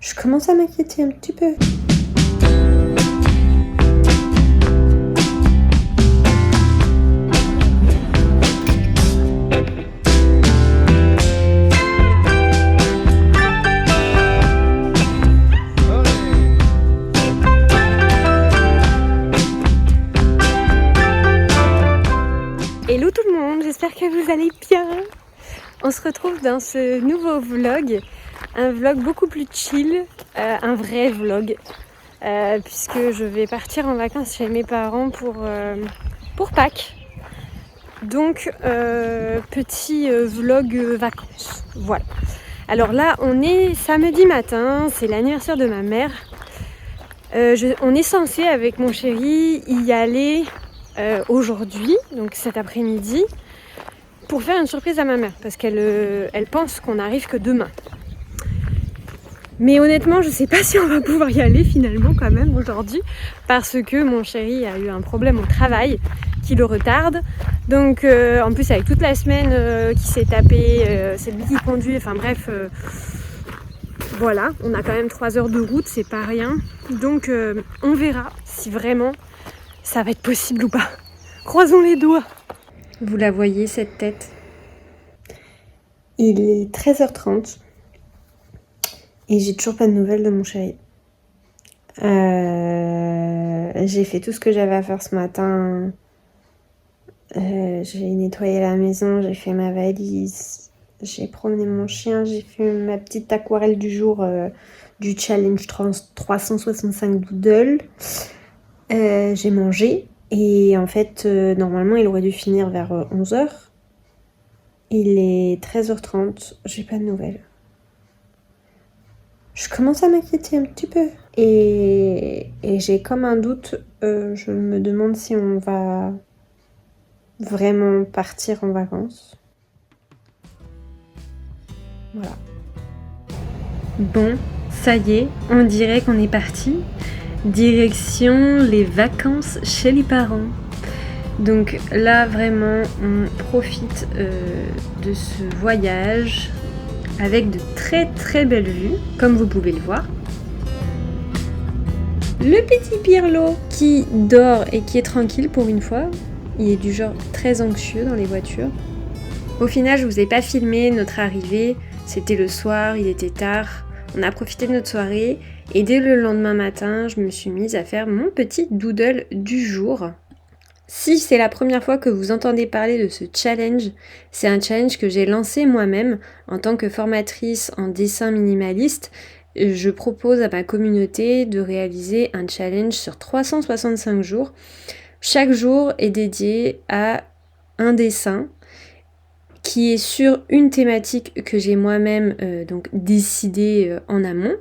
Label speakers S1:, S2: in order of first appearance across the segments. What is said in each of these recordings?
S1: Je commence à m'inquiéter un petit peu. Hello tout le monde, j'espère que vous allez bien. On se retrouve dans ce nouveau vlog, un vlog beaucoup plus chill, un vrai vlog, puisque je vais partir en vacances chez mes parents pour Pâques. Donc petit vlog vacances, voilà. Alors là on est samedi matin, c'est l'anniversaire de ma mère. On est censé avec mon chéri y aller aujourd'hui, donc cet après-midi, pour faire une surprise à ma mère, parce qu'elle pense qu'on n'arrive que demain. Mais honnêtement, je sais pas si on va pouvoir y aller finalement quand même aujourd'hui, parce que mon chéri a eu un problème au travail qui le retarde. Donc en plus avec toute la semaine qui s'est tapée, c'est lui qui conduit, enfin bref, voilà, on a quand même 3 heures de route, c'est pas rien. Donc on verra si vraiment ça va être possible ou pas. Croisons les doigts. Vous la voyez cette tête? Il est 13h30 et j'ai toujours pas de nouvelles de mon chéri. J'ai fait tout ce que j'avais à faire ce matin. J'ai nettoyé la maison, j'ai fait ma valise, j'ai promené mon chien, j'ai fait ma petite aquarelle du jour du challenge 365 doodles. J'ai mangé et en fait normalement il aurait dû finir vers 11h. Il est 13h30, j'ai pas de nouvelles. Je commence à m'inquiéter un petit peu. Et j'ai comme un doute, je me demande si on va vraiment partir en vacances. Voilà. Bon, ça y est, on dirait qu'on est parti. Direction les vacances chez les parents. Donc là vraiment on profite de ce voyage avec de très très belles vues, comme vous pouvez le voir. Le petit Pirlo qui dort et qui est tranquille pour une fois. Il est du genre très anxieux dans les voitures. Au final je vous ai pas filmé notre arrivée, c'était le soir, il était tard. On a profité de notre soirée et dès le lendemain matin, je me suis mise à faire mon petit doodle du jour. Si c'est la première fois que vous entendez parler de ce challenge, c'est un challenge que j'ai lancé moi-même en tant que formatrice en dessin minimaliste. Je propose à ma communauté de réaliser un challenge sur 365 jours. Chaque jour est dédié à un dessin qui est sur une thématique que j'ai moi-même donc décidée en amont.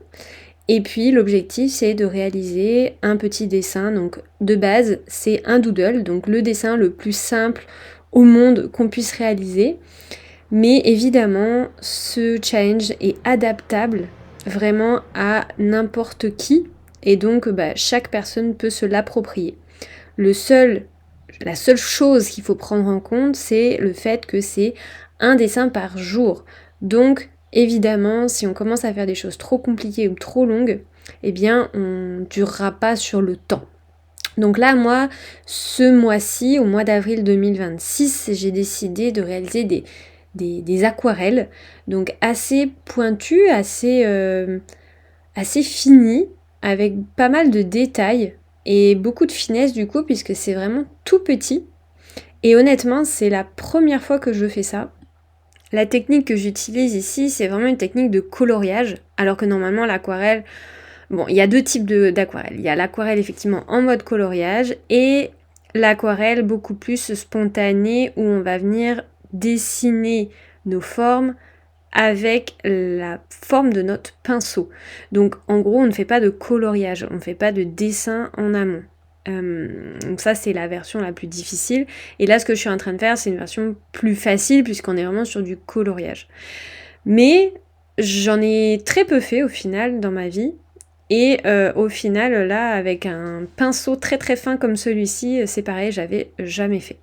S1: Et puis l'objectif c'est de réaliser un petit dessin, donc de base c'est un doodle, donc le dessin le plus simple au monde qu'on puisse réaliser. Mais évidemment ce challenge est adaptable vraiment à n'importe qui et donc chaque personne peut se l'approprier. La seule chose qu'il faut prendre en compte c'est le fait que c'est un dessin par jour. Donc évidemment, si on commence à faire des choses trop compliquées ou trop longues, eh bien, on ne durera pas sur le temps. Donc là, moi, ce mois-ci, au mois d'avril 2026, j'ai décidé de réaliser des aquarelles, donc assez pointues, assez finies, avec pas mal de détails et beaucoup de finesse du coup, puisque c'est vraiment tout petit. Et honnêtement, c'est la première fois que je fais ça. La technique que j'utilise ici, c'est vraiment une technique de coloriage, alors que normalement l'aquarelle, bon, il y a deux types d'aquarelle. Il y a l'aquarelle effectivement en mode coloriage et l'aquarelle beaucoup plus spontanée où on va venir dessiner nos formes avec la forme de notre pinceau. Donc en gros, on ne fait pas de coloriage, on ne fait pas de dessin en amont. Donc ça c'est la version la plus difficile et là ce que je suis en train de faire c'est une version plus facile puisqu'on est vraiment sur du coloriage, mais j'en ai très peu fait au final dans ma vie et au final là avec un pinceau très très fin comme celui-ci c'est pareil, j'avais jamais fait.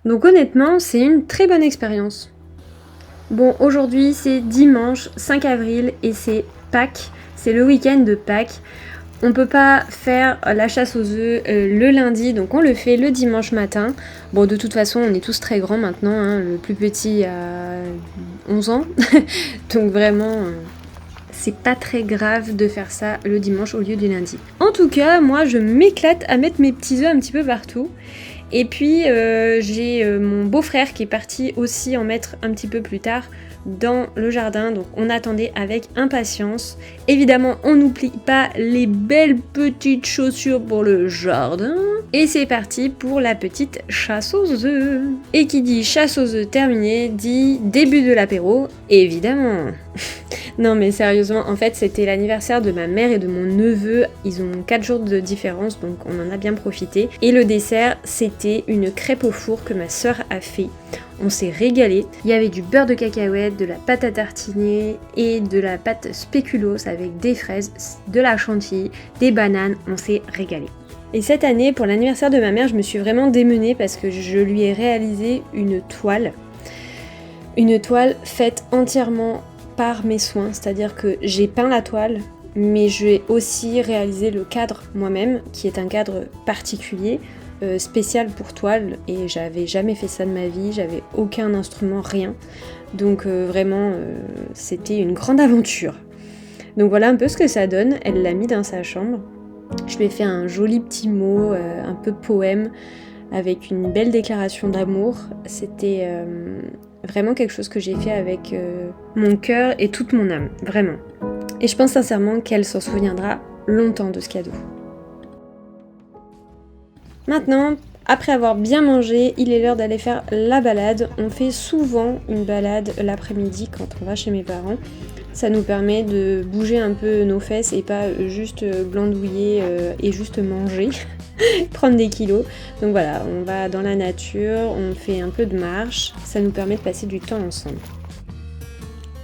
S1: Donc honnêtement c'est une très bonne expérience. Bon, aujourd'hui c'est dimanche 5 avril et c'est Pâques. c'est le week-end de Pâques. On peut pas faire la chasse aux œufs le lundi, donc on le fait le dimanche matin. Bon, de toute façon, on est tous très grands maintenant, hein. Le plus petit a 11 ans, donc vraiment, c'est pas très grave de faire ça le dimanche au lieu du lundi. En tout cas, moi, je m'éclate à mettre mes petits œufs un petit peu partout. Et puis, j'ai mon beau-frère qui est parti aussi en mettre un petit peu plus tard dans le jardin, donc on attendait avec impatience. Évidemment, on n'oublie pas les belles petites chaussures pour le jardin. Et c'est parti pour la petite chasse aux œufs. Et qui dit chasse aux œufs terminée, dit début de l'apéro, évidemment. Non mais sérieusement, en fait c'était l'anniversaire de ma mère et de mon neveu, ils ont 4 jours de différence donc on en a bien profité. Et le dessert c'était une crêpe au four que ma soeur a fait. On s'est régalé. Il y avait du beurre de cacahuète, de la pâte à tartiner et de la pâte spéculoos avec des fraises, de la chantilly, des bananes, on s'est régalé. Et cette année, pour l'anniversaire de ma mère, je me suis vraiment démenée parce que je lui ai réalisé une toile. Une toile faite entièrement par mes soins, c'est-à-dire que j'ai peint la toile, mais j'ai aussi réalisé le cadre moi-même, qui est un cadre particulier, spécial pour toile, et j'avais jamais fait ça de ma vie, j'avais aucun instrument, rien. Donc vraiment, c'était une grande aventure. Donc voilà un peu ce que ça donne, elle l'a mis dans sa chambre. Je lui ai fait un joli petit mot, un peu poème, avec une belle déclaration d'amour. C'était vraiment quelque chose que j'ai fait avec mon cœur et toute mon âme, vraiment. Et je pense sincèrement qu'elle s'en souviendra longtemps de ce cadeau. Maintenant, après avoir bien mangé, il est l'heure d'aller faire la balade. On fait souvent une balade l'après-midi quand on va chez mes parents. Ça nous permet de bouger un peu nos fesses et pas juste glandouiller et juste manger, prendre des kilos. Donc voilà, on va dans la nature, on fait un peu de marche, ça nous permet de passer du temps ensemble.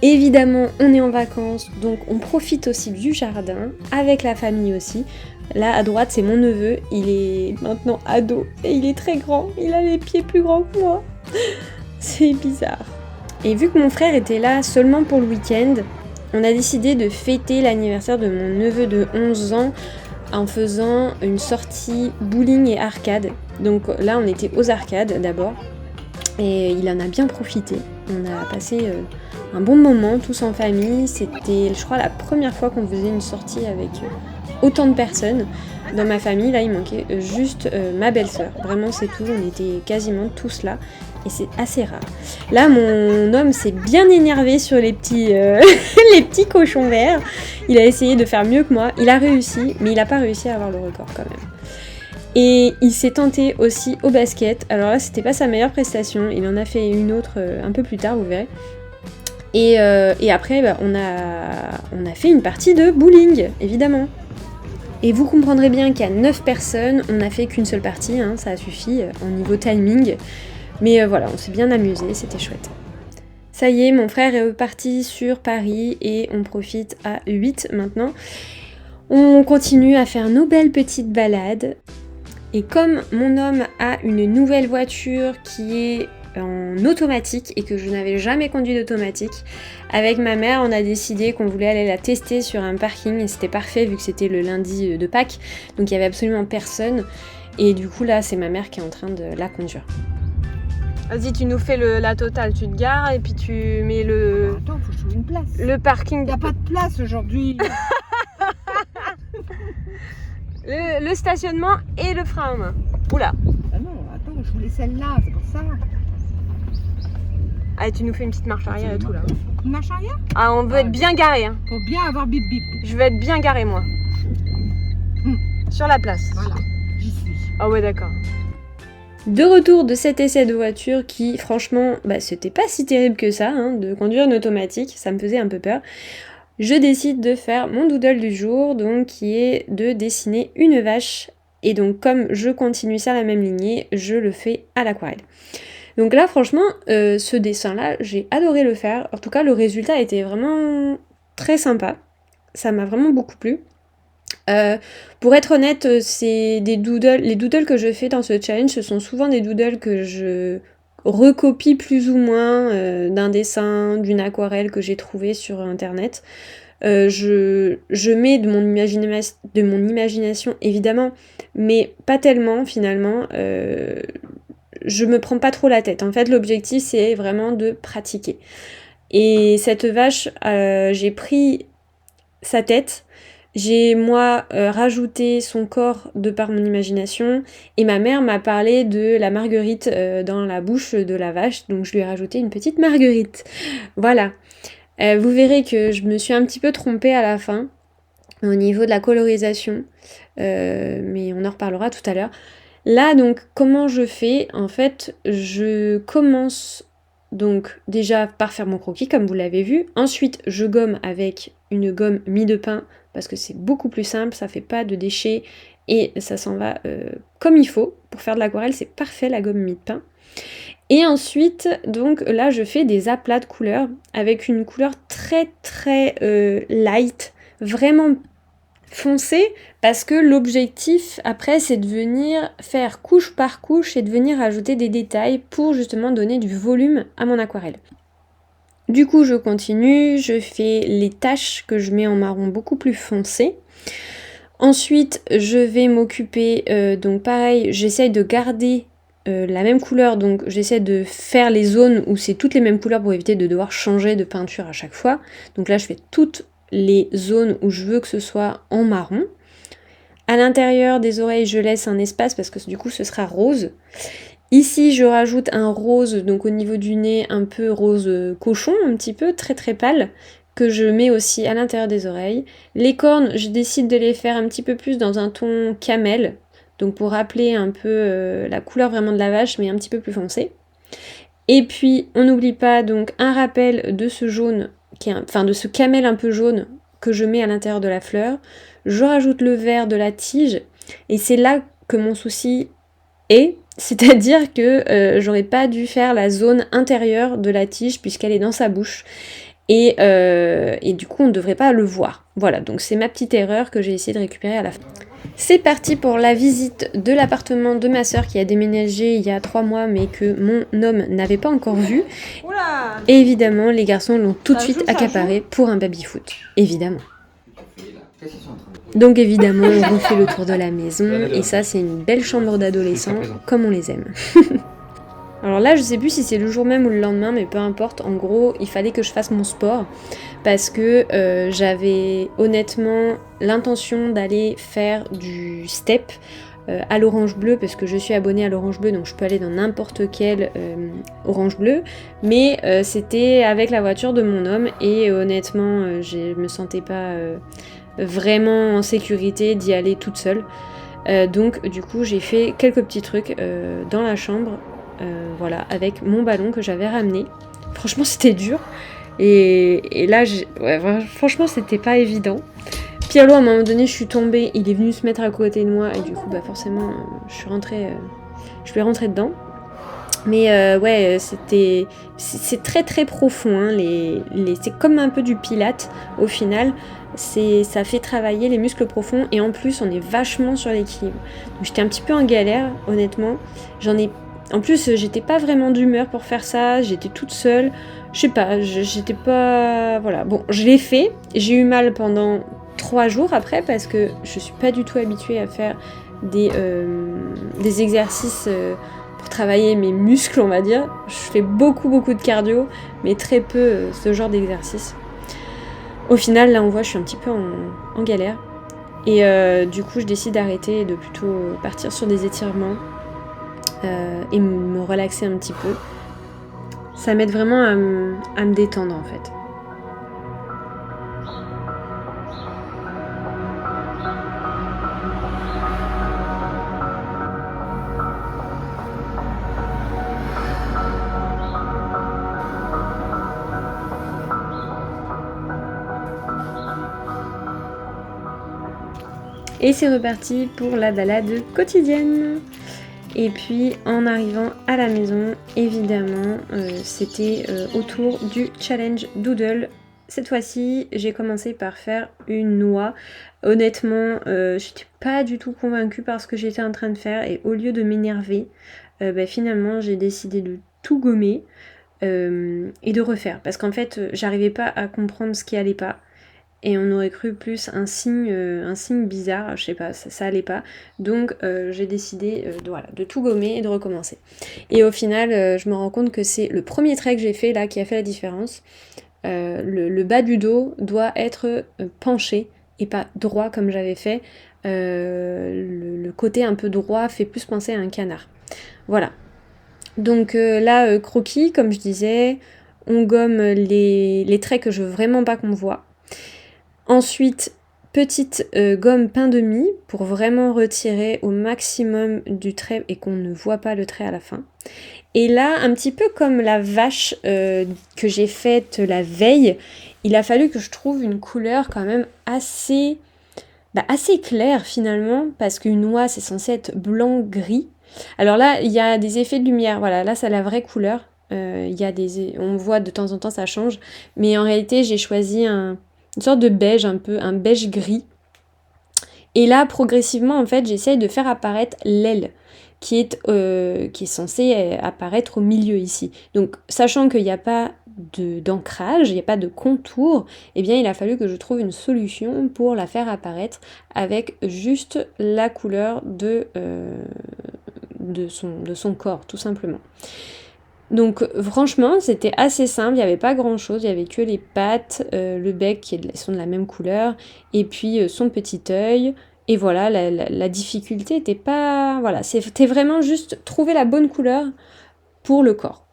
S1: Évidemment, on est en vacances, donc on profite aussi du jardin, avec la famille aussi. Là, à droite, c'est mon neveu, il est maintenant ado, et il est très grand, il a les pieds plus grands que moi. C'est bizarre. Et vu que mon frère était là seulement pour le week-end, on a décidé de fêter l'anniversaire de mon neveu de 11 ans en faisant une sortie bowling et arcade. Donc là, on était aux arcades d'abord, et il en a bien profité. On a passé un bon moment tous en famille. C'était, je crois, la première fois qu'on faisait une sortie avec autant de personnes. Dans ma famille, là, il manquait juste ma belle-sœur. Vraiment, c'est tout. On était quasiment tous là. Et c'est assez rare. Là, mon homme s'est bien énervé sur les petits, les petits cochons verts. Il a essayé de faire mieux que moi. Il a réussi, mais il n'a pas réussi à avoir le record quand même. Et il s'est tenté aussi au basket. Alors là, c'était pas sa meilleure prestation. Il en a fait une autre un peu plus tard, vous verrez. Et après, bah, on a fait une partie de bowling, évidemment. Et vous comprendrez bien qu'à 9 personnes, on n'a fait qu'une seule partie, hein, ça a suffi en niveau timing. Mais voilà, on s'est bien amusé, c'était chouette. Ça y est, mon frère est reparti sur Paris et on profite à 8 maintenant. On continue à faire nos belles petites balades. Et comme mon homme a une nouvelle voiture qui est en automatique et que je n'avais jamais conduit d'automatique, avec ma mère on a décidé qu'on voulait aller la tester sur un parking et c'était parfait vu que c'était le lundi de Pâques, donc il n'y avait absolument personne et du coup là c'est ma mère qui est en train de la conduire. Vas-y, tu nous fais la totale, tu te gares et puis tu mets le...
S2: Attends, faut que je trouve une place.
S1: Le parking.
S2: Il n'y a pas de place aujourd'hui.
S1: le stationnement et le frein à main. Oula.
S2: Ah non, attends, je voulais celle-là, c'est pour ça.
S1: Allez, tu nous fais une petite marche arrière et tout là.
S2: Une marche arrière?
S1: Ah, on veut être bien garé. Hein.
S2: Faut bien avoir bip bip.
S1: Je veux être bien garé moi. Sur la place.
S2: Voilà, j'y suis.
S1: Ah ouais, d'accord. De retour de cet essai de voiture qui, franchement, bah, c'était pas si terrible que ça, hein, de conduire une automatique, ça me faisait un peu peur. Je décide de faire mon doodle du jour, donc qui est de dessiner une vache. Et donc, comme je continue ça la même lignée, je le fais à l'aquarelle. Donc là, franchement, ce dessin-là, j'ai adoré le faire. En tout cas, le résultat était vraiment très sympa. Ça m'a vraiment beaucoup plu. Pour être honnête, c'est des doodles. Les doodles que je fais dans ce challenge, ce sont souvent des doodles que je recopie plus ou moins d'un dessin, d'une aquarelle que j'ai trouvé sur internet. Je mets de mon imagination évidemment, mais pas tellement finalement. Je me prends pas trop la tête. En fait, l'objectif c'est vraiment de pratiquer. Et cette vache, j'ai pris sa tête. J'ai moi rajouté son corps de par mon imagination et ma mère m'a parlé de la marguerite dans la bouche de la vache, donc je lui ai rajouté une petite marguerite. Voilà. Vous verrez que je me suis un petit peu trompée à la fin au niveau de la colorisation, mais on en reparlera tout à l'heure. Là donc comment je fais? En fait je commence donc déjà par faire mon croquis comme vous l'avez vu. Ensuite je gomme avec une gomme mie de pain parce que c'est beaucoup plus simple, ça fait pas de déchets et ça s'en va comme il faut. Pour faire de l'aquarelle c'est parfait la gomme mie de pain. Et ensuite donc là je fais des aplats de couleurs avec une couleur très très light, vraiment foncé, parce que l'objectif après c'est de venir faire couche par couche et de venir ajouter des détails pour justement donner du volume à mon aquarelle. Du coup je continue, je fais les taches que je mets en marron beaucoup plus foncé. Ensuite je vais m'occuper, donc pareil j'essaye de garder la même couleur, donc j'essaie de faire les zones où c'est toutes les mêmes couleurs pour éviter de devoir changer de peinture à chaque fois. Donc là je fais toutes les zones où je veux que ce soit en marron. À l'intérieur des oreilles, je laisse un espace parce que du coup ce sera rose. Ici, je rajoute un rose, donc au niveau du nez, un peu rose cochon, un petit peu, très très pâle, que je mets aussi à l'intérieur des oreilles. Les cornes, je décide de les faire un petit peu plus dans un ton camel, donc pour rappeler un peu la couleur vraiment de la vache, mais un petit peu plus foncé. Et puis, on n'oublie pas donc un rappel de ce jaune, de ce camel un peu jaune que je mets à l'intérieur de la fleur. Je rajoute le vert de la tige, et c'est là que mon souci est, c'est-à-dire que j'aurais pas dû faire la zone intérieure de la tige puisqu'elle est dans sa bouche. Et du coup, on ne devrait pas le voir. Voilà, donc c'est ma petite erreur que j'ai essayé de récupérer à la fin. C'est parti pour la visite de l'appartement de ma soeur qui a déménagé il y a 3 mois mais que mon homme n'avait pas encore vu.
S2: Oula!
S1: Et évidemment, les garçons l'ont tout de
S2: Ça
S1: suite
S2: joue, ça
S1: accaparé pour un baby-foot. Évidemment.
S3: Qu'est-ce qu'ils sont en train de faire?
S1: Donc évidemment, on refait le tour de la maison et ça, c'est une belle chambre d'adolescent comme on les aime. Alors là, je sais plus si c'est le jour même ou le lendemain, mais peu importe. En gros, il fallait que je fasse mon sport parce que j'avais honnêtement l'intention d'aller faire du step à l'Orange Bleu parce que je suis abonnée à l'Orange Bleu, donc je peux aller dans n'importe quel Orange Bleu. Mais c'était avec la voiture de mon homme et honnêtement, je me sentais pas vraiment en sécurité d'y aller toute seule. Donc du coup, j'ai fait quelques petits trucs dans la chambre. Voilà, avec mon ballon que j'avais ramené. Franchement, c'était dur. Et là, franchement, c'était pas évident. Pierlot, à un moment donné, je suis tombée. Il est venu se mettre à côté de moi. Et du coup, bah forcément, je suis rentrée dedans. Mais ouais, c'est très très profond. Hein, c'est comme un peu du pilate au final. Ça fait travailler les muscles profonds. Et en plus, on est vachement sur l'équilibre. Donc j'étais un petit peu en galère, honnêtement. En plus, j'étais pas vraiment d'humeur pour faire ça, j'étais toute seule, je sais pas, j'étais pas... Voilà, bon, je l'ai fait, j'ai eu mal pendant 3 jours après parce que je suis pas du tout habituée à faire des exercices pour travailler mes muscles, on va dire. Je fais beaucoup de cardio, mais très peu ce genre d'exercice. Au final, là, on voit, je suis un petit peu en galère. Et du coup, je décide d'arrêter et de plutôt partir sur des étirements. Et me relaxer un petit peu. Ça m'aide vraiment à me détendre en fait. Et c'est reparti pour la balade quotidienne. Et puis en arrivant à la maison, évidemment, c'était autour du challenge Doodle. Cette fois-ci, j'ai commencé par faire une noix. Honnêtement, j'étais pas du tout convaincue par ce que j'étais en train de faire. Et au lieu de m'énerver, finalement, j'ai décidé de tout gommer et de refaire. Parce qu'en fait, j'arrivais pas à comprendre ce qui allait pas. et on aurait cru plus un signe bizarre, je sais pas, ça allait pas. Donc j'ai décidé de tout gommer et de recommencer. Et au final, je me rends compte que c'est le premier trait que j'ai fait là qui a fait la différence. Le bas du dos doit être penché et pas droit comme j'avais fait. Le côté un peu droit fait plus penser à un canard. Voilà. Donc là, croquis, comme je disais, on gomme les traits que je veux vraiment pas qu'on voit. Ensuite, petite gomme pain de mie pour vraiment retirer au maximum du trait et qu'on ne voit pas le trait à la fin. Et là, un petit peu comme la vache que j'ai faite la veille, il a fallu que je trouve une couleur quand même assez claire finalement, parce qu'une oie c'est censé être blanc-gris. Alors là, il y a des effets de lumière, voilà, là c'est la vraie couleur. On voit de temps en temps ça change, mais en réalité j'ai choisi une sorte de beige, un beige gris. Et là, progressivement, en fait, j'essaye de faire apparaître l'aile qui est censée apparaître au milieu ici. Donc, sachant qu'il n'y a pas d'ancrage, il n'y a pas de contour, eh bien, il a fallu que je trouve une solution pour la faire apparaître avec juste la couleur de son corps, tout simplement. Donc franchement, c'était assez simple, il n'y avait pas grand chose, il n'y avait que les pattes, le bec qui sont de la même couleur, et puis son petit œil. Et voilà, la difficulté n'était pas... Voilà, c'était vraiment juste trouver la bonne couleur pour le corps.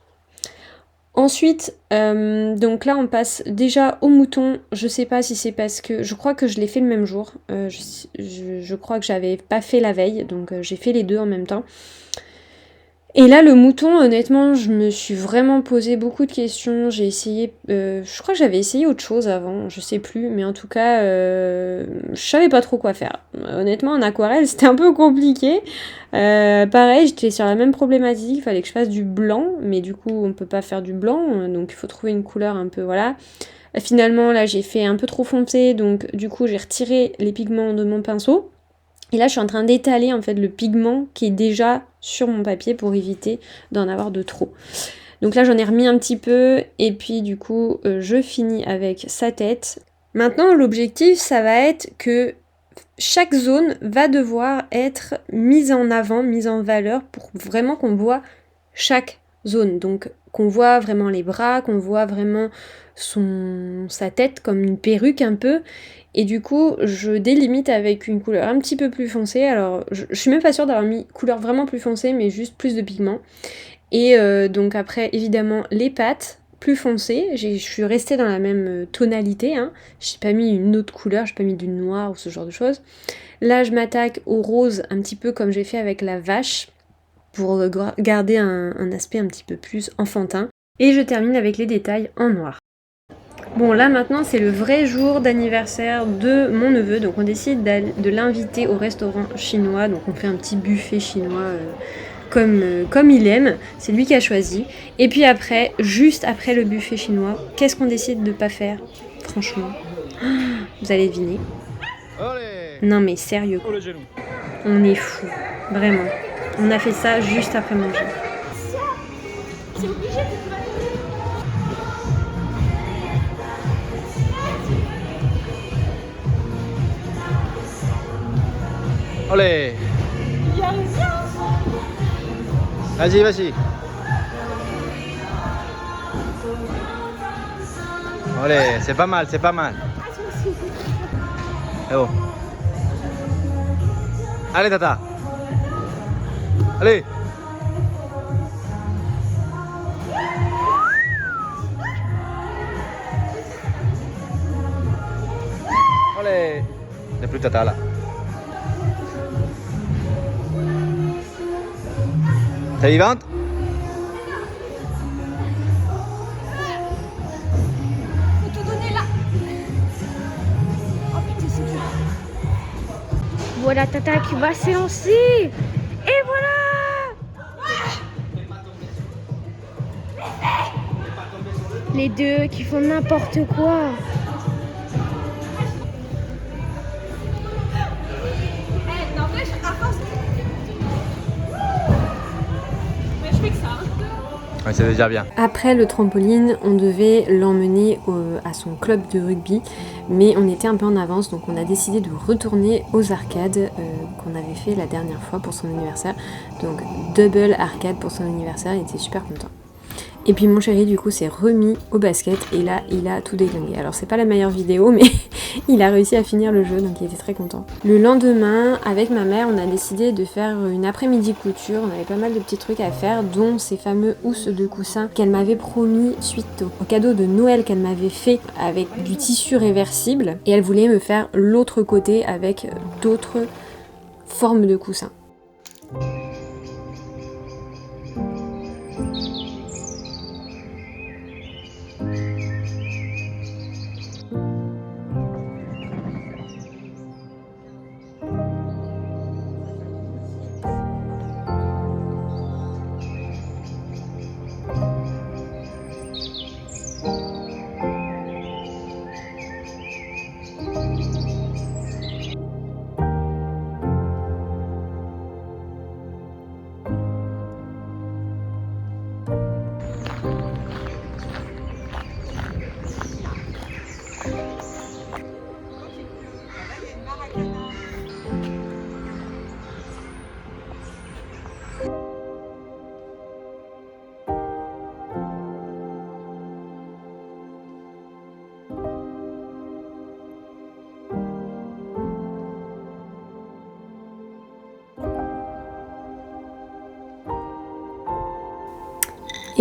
S1: Ensuite, donc là on passe déjà au mouton. Je sais pas si c'est parce que... Je crois que je l'ai fait le même jour. Je crois que j'avais pas fait la veille, donc j'ai fait les deux en même temps. Et là, le mouton, honnêtement, je me suis vraiment posé beaucoup de questions. J'ai essayé... je crois que j'avais essayé autre chose avant, je sais plus. Mais en tout cas, je savais pas trop quoi faire. Honnêtement, en aquarelle, c'était un peu compliqué. Pareil, j'étais sur la même problématique. Il fallait que je fasse du blanc. Mais du coup, on peut pas faire du blanc. Donc, il faut trouver une couleur un peu... Voilà. Finalement, là, j'ai fait un peu trop foncé. Donc, du coup, j'ai retiré les pigments de mon pinceau. Et là, je suis en train d'étaler en fait le pigment qui est déjà sur mon papier pour éviter d'en avoir de trop. Donc là, j'en ai remis un petit peu et puis du coup, je finis avec sa tête. Maintenant, l'objectif, ça va être que chaque zone va devoir être mise en avant, mise en valeur pour vraiment qu'on voit chaque zone. Donc qu'on voit vraiment les bras, qu'on voit vraiment sa tête comme une perruque un peu. Et du coup, je délimite avec une couleur un petit peu plus foncée. Alors, je suis même pas sûre d'avoir mis couleur vraiment plus foncée, mais juste plus de pigment. Et donc après, évidemment, les pattes plus foncées. Je suis restée dans la même tonalité. Hein. J'ai pas mis une autre couleur, j'ai pas mis du noir ou ce genre de choses. Là, je m'attaque au rose, un petit peu comme j'ai fait avec la vache, pour garder un aspect un petit peu plus enfantin. Et je termine avec les détails en noir. Bon, là maintenant c'est le vrai jour d'anniversaire de mon neveu, donc on décide de l'inviter au restaurant chinois, donc on fait un petit buffet chinois comme il aime, c'est lui qui a choisi. Et puis après, juste après le buffet chinois, qu'est-ce qu'on décide de pas faire? Franchement, vous allez deviner. Non mais sérieux, on est fou, vraiment. On a fait ça juste après manger.
S4: C'est obligé de...
S5: Olé! Vas-y, vas-y. Olé, c'est pas mal, c'est pas mal. C'est bon. Allez, Tata. Allez. Olé. Il n'y a plus Tata là. T'es vivante?
S4: Faut te donner là. Oh putain, c'est dur. Voilà Tata qui va s'élancer. Et voilà. Les deux qui font n'importe quoi.
S5: Ouais, c'est déjà bien.
S1: Après le trampoline, on devait l'emmener à son club de rugby, mais on était un peu en avance, donc on a décidé de retourner aux arcades qu'on avait fait la dernière fois pour son anniversaire. Donc double arcade pour son anniversaire, il était super content. Et puis mon chéri du coup s'est remis au basket et là il a tout déglingué. Alors c'est pas la meilleure vidéo mais il a réussi à finir le jeu donc il était très content. Le lendemain avec ma mère on a décidé de faire une après-midi couture. On avait pas mal de petits trucs à faire dont ces fameux housses de coussin qu'elle m'avait promis suite au cadeau de Noël qu'elle m'avait fait avec du tissu réversible. Et elle voulait me faire l'autre côté avec d'autres formes de coussins.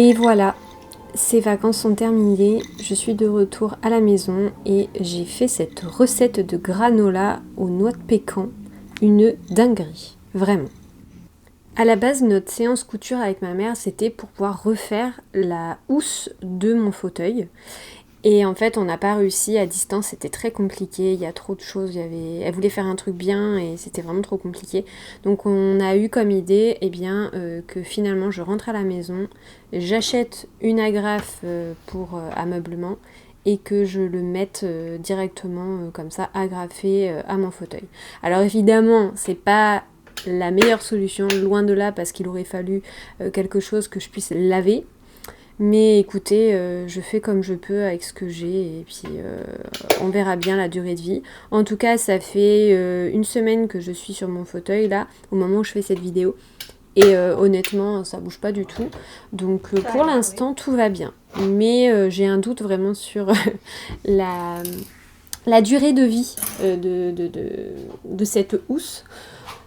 S1: Et voilà, ces vacances sont terminées, je suis de retour à la maison et j'ai fait cette recette de granola aux noix de pécan, une dinguerie, vraiment. À la base, notre séance couture avec ma mère, c'était pour pouvoir refaire la housse de mon fauteuil. Et en fait, on n'a pas réussi à distance, c'était très compliqué, il y a trop de choses, elle voulait faire un truc bien et c'était vraiment trop compliqué. Donc on a eu comme idée que finalement je rentre à la maison, j'achète une agrafe pour ameublement et que je le mette directement comme ça agrafé à mon fauteuil. Alors évidemment, c'est pas la meilleure solution, loin de là, parce qu'il aurait fallu quelque chose que je puisse laver. Mais écoutez, je fais comme je peux avec ce que j'ai et puis on verra bien la durée de vie. En tout cas, ça fait une semaine que je suis sur mon fauteuil là, au moment où je fais cette vidéo. Et honnêtement, ça bouge pas du tout. Donc pour l'instant, tout va bien. Mais j'ai un doute vraiment sur la durée de vie de cette housse.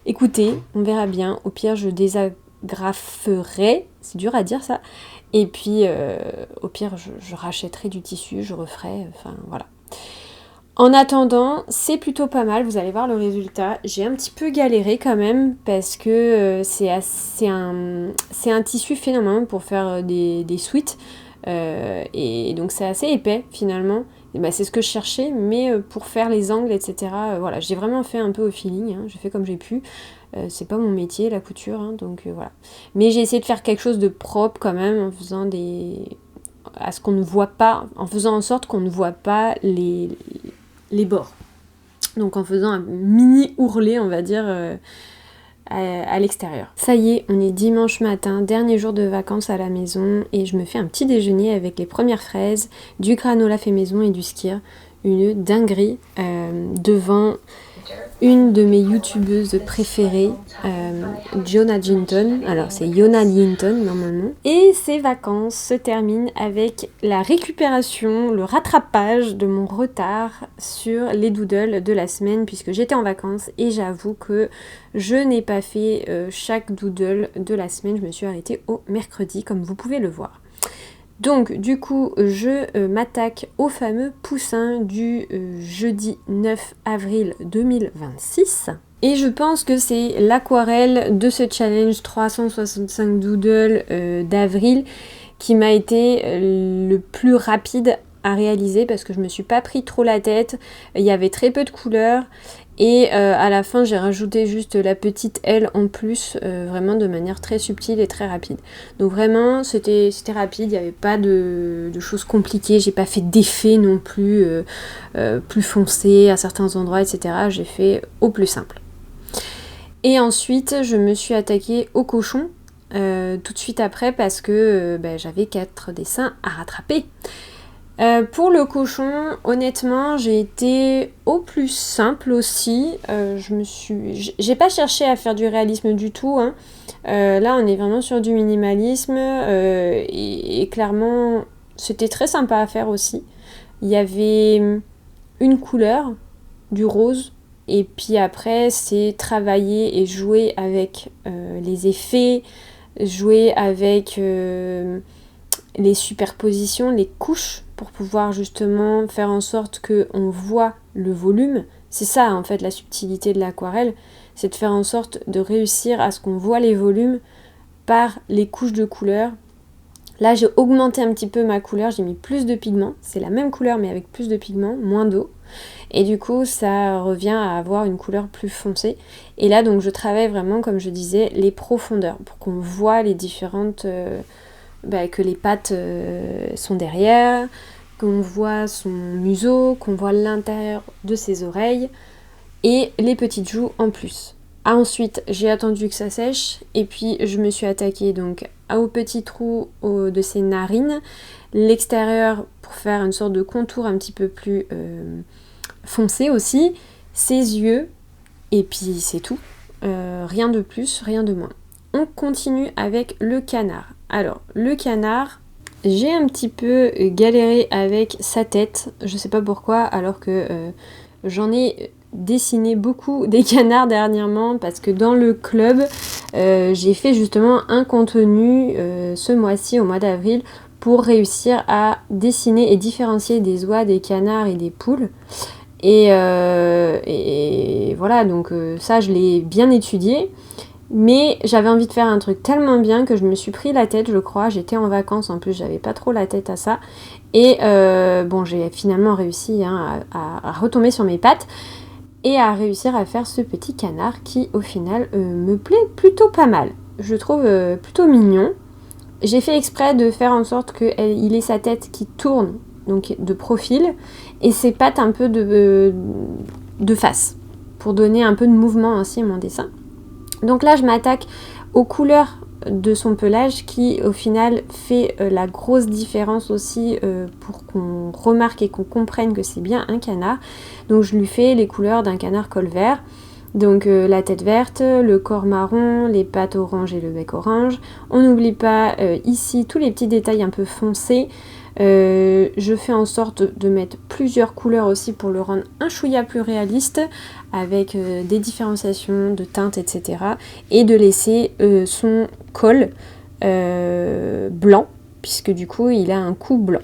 S1: Écoutez, on verra bien. Au pire, je désagraferai. C'est dur à dire ça. Et puis, au pire, je rachèterai du tissu, je referai, enfin voilà. En attendant, c'est plutôt pas mal, vous allez voir le résultat. J'ai un petit peu galéré quand même, parce que c'est un tissu fait normalement pour faire des sweats. Et donc c'est assez épais finalement. Et bah, c'est ce que je cherchais, mais pour faire les angles, etc. Voilà, j'ai vraiment fait un peu au feeling, j'ai fait comme j'ai pu. C'est pas mon métier la couture, donc voilà. Mais j'ai essayé de faire quelque chose de propre quand même, en faisant à ce qu'on ne voit pas, en faisant en sorte qu'on ne voit pas les bords. Donc en faisant un mini ourlet, on va dire, à l'extérieur. Ça y est, on est dimanche matin, dernier jour de vacances à la maison, et je me fais un petit déjeuner avec les premières fraises, du granola fait maison et du skyr. Une dinguerie devant une de mes youtubeuses préférées, Jonna Jinton. Alors c'est Jonna Jinton normalement. Et ces vacances se terminent avec la récupération, le rattrapage de mon retard sur les doodles de la semaine, puisque j'étais en vacances et j'avoue que je n'ai pas fait chaque doodle de la semaine. Je me suis arrêtée au mercredi, comme vous pouvez le voir. Donc du coup, je m'attaque au fameux poussin du jeudi 9 avril 2026. Et je pense que c'est l'aquarelle de ce challenge 365 doodles d'avril qui m'a été le plus rapide à réaliser, parce que je me suis pas pris trop la tête, il y avait très peu de couleurs. Et à la fin, j'ai rajouté juste la petite aile en plus, vraiment de manière très subtile et très rapide. Donc vraiment, c'était rapide, il n'y avait pas de choses compliquées, j'ai pas fait d'effet non plus, plus foncé à certains endroits, etc. J'ai fait au plus simple. Et ensuite, je me suis attaquée au cochon. tout de suite après parce que j'avais 4 dessins à rattraper. Pour le cochon, honnêtement, j'ai été au plus simple aussi. J'ai pas cherché à faire du réalisme du tout, hein. Là, on est vraiment sur du minimalisme et clairement, c'était très sympa à faire aussi. Il y avait une couleur, du rose, et puis après, c'est travailler et jouer avec les effets, jouer avec les superpositions, les couches, pour pouvoir justement faire en sorte qu'on voit le volume. C'est ça en fait la subtilité de l'aquarelle, c'est de faire en sorte de réussir à ce qu'on voit les volumes par les couches de couleurs. Là j'ai augmenté un petit peu ma couleur, j'ai mis plus de pigments, c'est la même couleur mais avec plus de pigments, moins d'eau. Et du coup ça revient à avoir une couleur plus foncée. Et là donc je travaille vraiment comme je disais les profondeurs pour qu'on voit les différentes... que les pattes sont derrière, qu'on voit son museau, qu'on voit l'intérieur de ses oreilles et les petites joues en plus. Ensuite, j'ai attendu que ça sèche et puis je me suis attaquée donc aux petits trous de ses narines, l'extérieur pour faire une sorte de contour un petit peu plus foncé aussi, ses yeux et puis c'est tout. Rien de plus, rien de moins. On continue avec le canard. Alors, le canard, j'ai un petit peu galéré avec sa tête, je sais pas pourquoi, alors que j'en ai dessiné beaucoup des canards dernièrement, parce que dans le club, j'ai fait justement un contenu ce mois-ci, au mois d'avril, pour réussir à dessiner et différencier des oies, des canards et des poules. Et voilà, donc ça, je l'ai bien étudié. Mais j'avais envie de faire un truc tellement bien que je me suis pris la tête, je crois. J'étais en vacances en plus, j'avais pas trop la tête à ça. Et j'ai finalement réussi à retomber sur mes pattes et à réussir à faire ce petit canard qui au final me plaît plutôt pas mal. Je trouve plutôt mignon. J'ai fait exprès de faire en sorte qu'il ait sa tête qui tourne, donc de profil, et ses pattes un peu de face, pour donner un peu de mouvement aussi à mon dessin. Donc là, je m'attaque aux couleurs de son pelage qui, au final, fait la grosse différence aussi pour qu'on remarque et qu'on comprenne que c'est bien un canard. Donc je lui fais les couleurs d'un canard col vert. Donc la tête verte, le corps marron, les pattes orange et le bec orange. On n'oublie pas ici tous les petits détails un peu foncés. Je fais en sorte de mettre plusieurs couleurs aussi pour le rendre un chouïa plus réaliste avec des différenciations de teintes, etc. Et de laisser son col blanc, puisque du coup il a un cou blanc.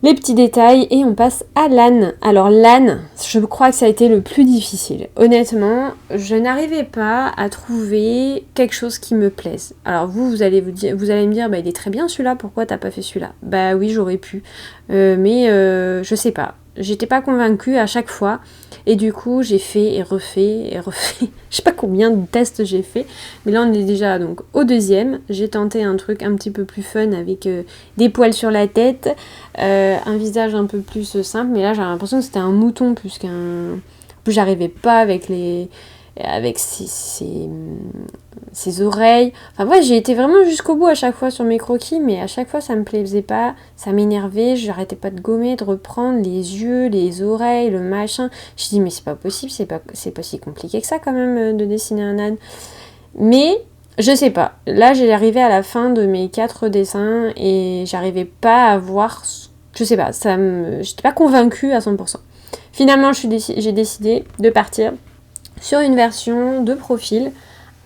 S1: Les petits détails et on passe à l'âne. Alors l'âne, je crois que ça a été le plus difficile. Honnêtement, je n'arrivais pas à trouver quelque chose qui me plaise. Alors vous allez me dire, il est très bien celui-là, pourquoi t'as pas fait celui-là? Bah oui, j'aurais pu, mais je sais pas. J'étais pas convaincue à chaque fois. Et du coup, j'ai fait et refait et refait. Je sais pas combien de tests j'ai fait. Mais là, on est déjà donc au deuxième. J'ai tenté un truc un petit peu plus fun avec des poils sur la tête. Un visage un peu plus simple. Mais là, j'ai l'impression que c'était un mouton plus qu'un... En plus, j'arrivais pas avec ses oreilles. Enfin bref, j'ai été vraiment jusqu'au bout à chaque fois sur mes croquis, mais à chaque fois ça me plaisait pas, ça m'énervait, j'arrêtais pas de gommer, de reprendre les yeux, les oreilles, le machin. Je dis mais c'est pas possible, c'est pas si compliqué que ça quand même de dessiner un âne. Mais je sais pas, là j'ai arrivé à la fin de mes 4 dessins et j'arrivais pas à voir, je sais pas, j'étais pas convaincue à 100%. Finalement j'ai décidé de partir sur une version de profil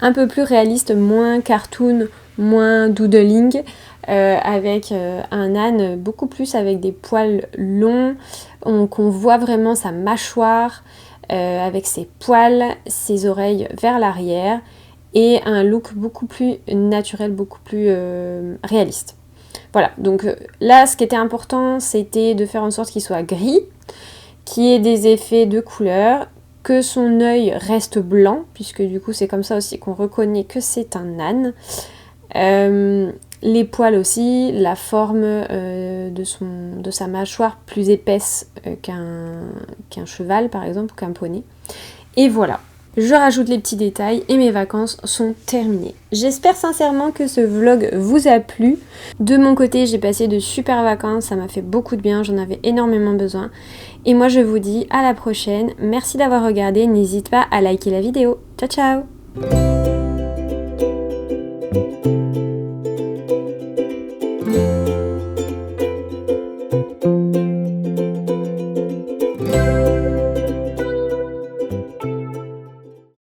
S1: un peu plus réaliste, moins cartoon, moins doodling, avec un âne beaucoup plus avec des poils longs, qu'on voit vraiment sa mâchoire, avec ses poils, ses oreilles vers l'arrière, et un look beaucoup plus naturel, beaucoup plus réaliste. Voilà, donc là ce qui était important c'était de faire en sorte qu'il soit gris, qu'il y ait des effets de couleur, que son œil reste blanc, puisque du coup c'est comme ça aussi qu'on reconnaît que c'est un âne. Les poils aussi, la forme de sa mâchoire plus épaisse qu'un cheval par exemple, ou qu'un poney. Et voilà, Je rajoute les petits détails et mes vacances sont terminées. J'espère sincèrement que ce vlog vous a plu. De mon côté, j'ai passé de super vacances, ça m'a fait beaucoup de bien, j'en avais énormément besoin. Et moi je vous dis à la prochaine, merci d'avoir regardé, n'hésite pas à liker la vidéo. Ciao ciao!